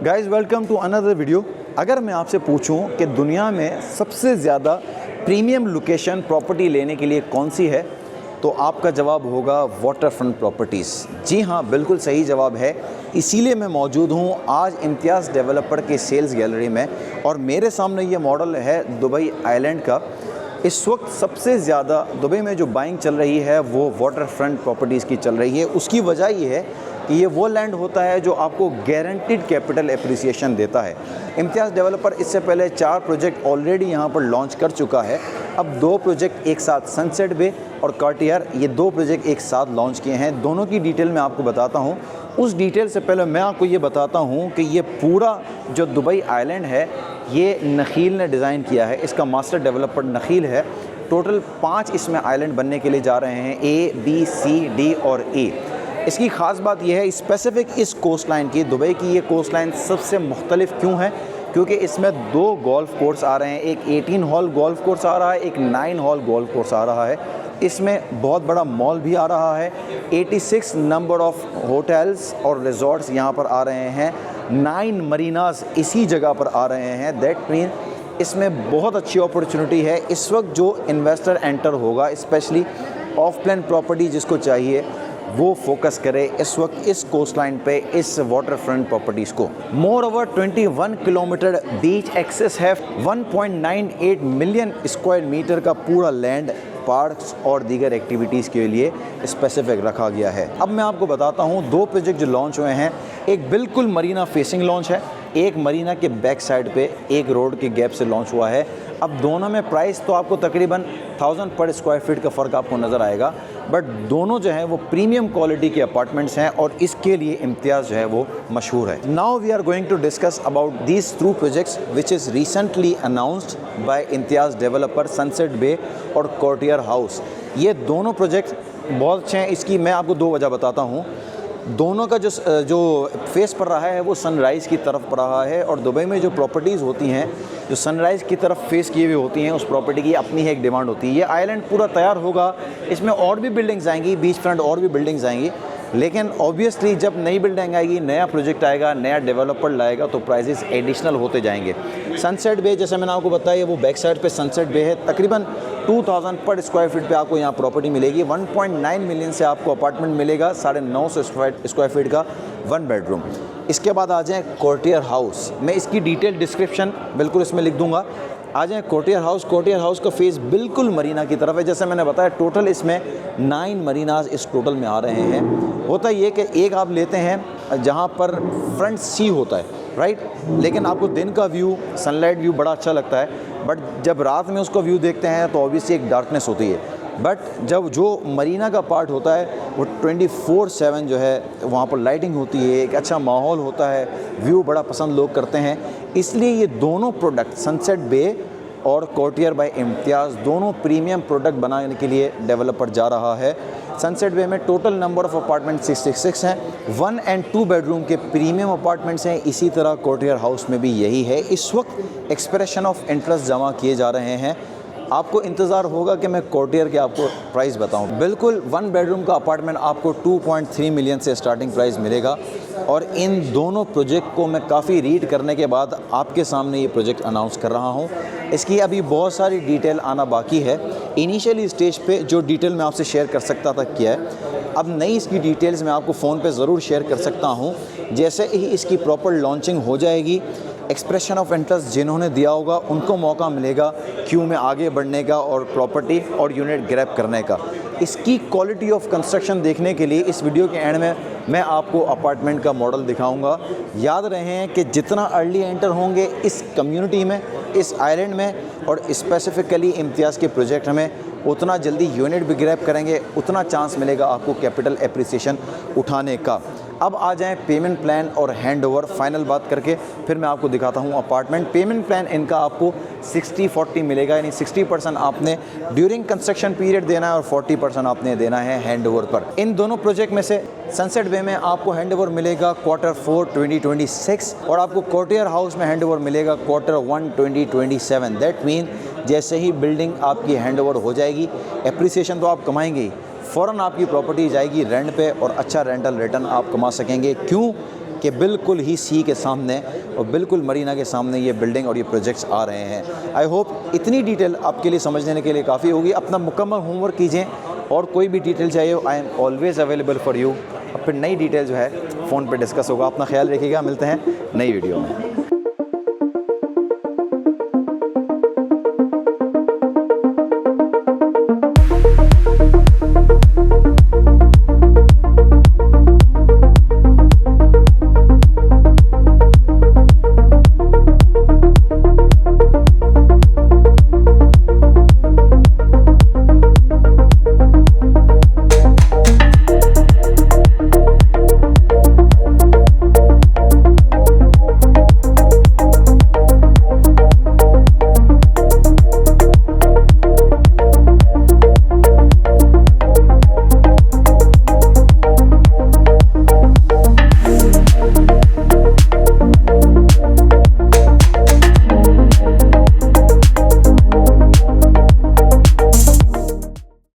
Guys welcome to another video. अगर मैं आपसे पूछूं कि दुनिया में सबसे ज़्यादा प्रीमियम लोकेशन प्रॉपर्टी लेने के लिए कौन सी है, तो आपका जवाब होगा वाटर फ्रंट प्रॉपर्टीज़। जी हाँ, बिल्कुल सही जवाब है। इसीलिए मैं मौजूद हूँ आज इम्तियाज़ डेवलपर के सेल्स गैलरी में और मेरे सामने ये मॉडल है दुबई आइलैंड का। इस वक्त सबसे ज़्यादा दुबई में जो बाइंग चल रही है वो वाटर फ्रंट प्रॉपर्टीज़ की चल रही है। उसकी वजह ये है कि ये वो लैंड होता है जो आपको गारंटीड कैपिटल एप्रिसिएशन देता है। इम्तियाज़ डेवलपर इससे पहले 4 प्रोजेक्ट ऑलरेडी यहाँ पर लॉन्च कर चुका है। अब 2 प्रोजेक्ट एक साथ सनसेट बे और कार्टियर, ये 2 प्रोजेक्ट एक साथ लॉन्च किए हैं। दोनों की डिटेल मैं आपको बताता हूँ। उस डिटेल से पहले मैं आपको ये बताता हूँ कि ये पूरा जो दुबई आइलैंड है ये नखील ने डिज़ाइन किया है। इसका मास्टर डेवलपर नखील है। टोटल 5 इसमें आइलैंड बनने के लिए जा रहे हैं, A, B, C, D और E। इसकी ख़ास बात यह है स्पेसिफ़िक इस कोस्ट लाइन की, दुबई की ये कोस्ट लाइन सबसे मुख्तलिफ क्यों है, क्योंकि इसमें 2 गोल्फ़ कोर्स आ रहे हैं। एक 18 हॉल गोल्फ़ कोर्स आ रहा है, एक 9 हॉल गोल्फ़ कोर्स आ रहा है। इसमें बहुत बड़ा मॉल भी आ रहा है। 86 नंबर ऑफ़ होटल्स और रिज़ॉर्ट्स यहाँ पर आ रहे हैं। 9 मरीनास इसी जगह पर आ रहे हैं। दैट मीन इसमें बहुत अच्छी अपॉर्चुनिटी है। इस वक्त जो इन्वेस्टर एंटर होगा, स्पेशली ऑफ प्लान प्रॉपर्टी जिसको चाहिए, वो फोकस करे इस वक्त इस कोस्ट लाइन पे, इस वाटर फ्रंट प्रॉपर्टीज़ को। मोर ओवर 21 किलोमीटर बीच एक्सेस है। 1.98 मिलियन स्क्वायर मीटर का पूरा लैंड पार्क्स और दीगर एक्टिविटीज़ के लिए स्पेसिफिक रखा गया है। अब मैं आपको बताता हूँ 2 प्रोजेक्ट जो लॉन्च हुए हैं। एक बिल्कुल मरीना फेसिंग लॉन्च है, एक मरीना के बैक साइड पे एक रोड के गैप से लॉन्च हुआ है। अब दोनों में प्राइस तो आपको तकरीबन 1000 पर स्क्वायर फीट का फ़र्क आपको नज़र आएगा, बट दोनों जो हैं वो प्रीमियम क्वालिटी के अपार्टमेंट्स हैं और इसके लिए इम्तियाज़ जो है वो मशहूर है। Now we are going to discuss about these 2 projects which is recently announced by Imtiaz developer, sunset bay और कार्टियर हाउस। ये दोनों प्रोजेक्ट बहुत अच्छे हैं। इसकी मैं आपको 2 वजह बताता हूँ। दोनों का जो फेस पड़ रहा है वो सनराइज़ की तरफ पड़ रहा है और दुबई में जो प्रॉपर्टीज़ होती हैं जो सनराइज़ की तरफ फेस किए हुए होती हैं, उस प्रॉपर्टी की अपनी ही एक डिमांड होती है। ये आइलैंड पूरा तैयार होगा, इसमें और भी बिल्डिंग्स आएंगी, बीच फ्रंट और भी बिल्डिंग्स आएंगी, लेकिन ऑब्वियसली जब नई बिल्डिंग आएगी, नया प्रोजेक्ट आएगा, नया डेवलपर लाएगा तो प्राइसेस एडिशनल होते जाएंगे। सनसेट बे जैसे मैंने आपको बताया वो बैक साइड पे सनसेट बे है। तकरीबन 2000 पर स्क्वायर फीट पे आपको यहाँ प्रॉपर्टी मिलेगी। 1.9 मिलियन से आपको अपार्टमेंट मिलेगा, 950 स्क्वायर फीट का 1 बेडरूम। इसके बाद आ जाएँ कार्टियर हाउस। मैं इसकी डिटेल डिस्क्रिप्शन बिल्कुल इसमें लिख दूँगा। आ जाएँ कार्टियर हाउस। कार्टियर हाउस का फेस बिल्कुल मरीना की तरफ है। जैसे मैंने बताया टोटल इसमें 9 मरीनाज इस टोटल में आ रहे हैं। होता ये कि एक आप लेते हैं जहाँ पर फ्रंट सी होता है, राइट, लेकिन आपको दिन का व्यू, सनलाइट व्यू बड़ा अच्छा लगता है, बट जब रात में उसका व्यू देखते हैं तो ऑब्वियसली एक डार्कनेस होती है। बट जब जो मरीना का पार्ट होता है वो 24/7 जो है वहाँ पर लाइटिंग होती है, एक अच्छा माहौल होता है, व्यू बड़ा पसंद लोग करते हैं। इसलिए ये दोनों प्रोडक्ट सनसेट बे और कार्टियर बाय इम्तियाज़ दोनों प्रीमियम प्रोडक्ट बनाने के लिए डेवलपर जा रहा है। सनसेट बे में टोटल नंबर ऑफ़ अपार्टमेंट 66 हैं। 1 और 2 बेडरूम के प्रीमियम अपार्टमेंट्स हैं। इसी तरह कार्टियर हाउस में भी यही है। इस वक्त एक्सप्रेशन ऑफ इंटरेस्ट जमा किए जा रहे हैं। आपको इंतज़ार होगा कि मैं कार्टियर के आपको प्राइस बताऊं। बिल्कुल 1 बेडरूम का अपार्टमेंट आपको 2.3 मिलियन से स्टार्टिंग प्राइस मिलेगा और इन दोनों प्रोजेक्ट को मैं काफ़ी रीड करने के बाद आपके सामने ये प्रोजेक्ट अनाउंस कर रहा हूँ। इसकी अभी बहुत सारी डिटेल आना बाकी है। इनिशियली स्टेज पे जो डिटेल मैं आपसे शेयर कर सकता था किया है। अब नई इसकी डिटेल्स मैं आपको फ़ोन पे ज़रूर शेयर कर सकता हूँ। जैसे ही इसकी प्रॉपर लॉन्चिंग हो जाएगी, एक्सप्रेशन ऑफ इंटरेस्ट जिन्होंने दिया होगा उनको मौका मिलेगा क्यू में आगे बढ़ने का और प्रॉपर्टी और यूनिट ग्रैब करने का। इसकी क्वालिटी ऑफ कंस्ट्रक्शन देखने के लिए इस वीडियो के एंड में मैं आपको अपार्टमेंट का मॉडल दिखाऊंगा। याद रहे कि जितना अर्ली एंटर होंगे इस कम्युनिटी में, इस आइलैंड में और स्पेसिफ़िकली इम्तियाज़ के प्रोजेक्ट में, उतना जल्दी यूनिट भी ग्रैब करेंगे, उतना चांस मिलेगा आपको कैपिटल एप्रिसिएशन उठाने का। अब आ जाएं पेमेंट प्लान और हैंडओवर। फाइनल बात करके फिर मैं आपको दिखाता हूं अपार्टमेंट। पेमेंट प्लान इनका आपको 60-40 मिलेगा, यानी 60% आपने ड्यूरिंग कंस्ट्रक्शन पीरियड देना है और 40% आपने देना है हैंडओवर पर। इन दोनों प्रोजेक्ट में से सनसेट बे में आपको हैंडओवर मिलेगा Q4 2026 और आपको कार्टियर हाउस में हैंडओवर मिलेगा Q1 2027। दैट मीन जैसे ही बिल्डिंग आपकी हैंडओवर हो जाएगी, एप्रिसिएशन तो आप कमाएंगे ही, फ़ौरन आपकी प्रॉपर्टी जाएगी रेंट पे और अच्छा रेंटल रिटर्न आप कमा सकेंगे। क्यों? कि बिल्कुल ही सी के सामने और बिल्कुल मरीना के सामने ये बिल्डिंग और ये प्रोजेक्ट्स आ रहे हैं। आई होप इतनी डिटेल आपके लिए समझने के लिए काफ़ी होगी। अपना मुकम्मल होमवर्क कीजिए और कोई भी डिटेल चाहिए I am always available for you. अब फिर नई डिटेल जो है फ़ोन पर डिस्कस होगा। अपना ख्याल रखिएगा, मिलते हैं नई वीडियो में।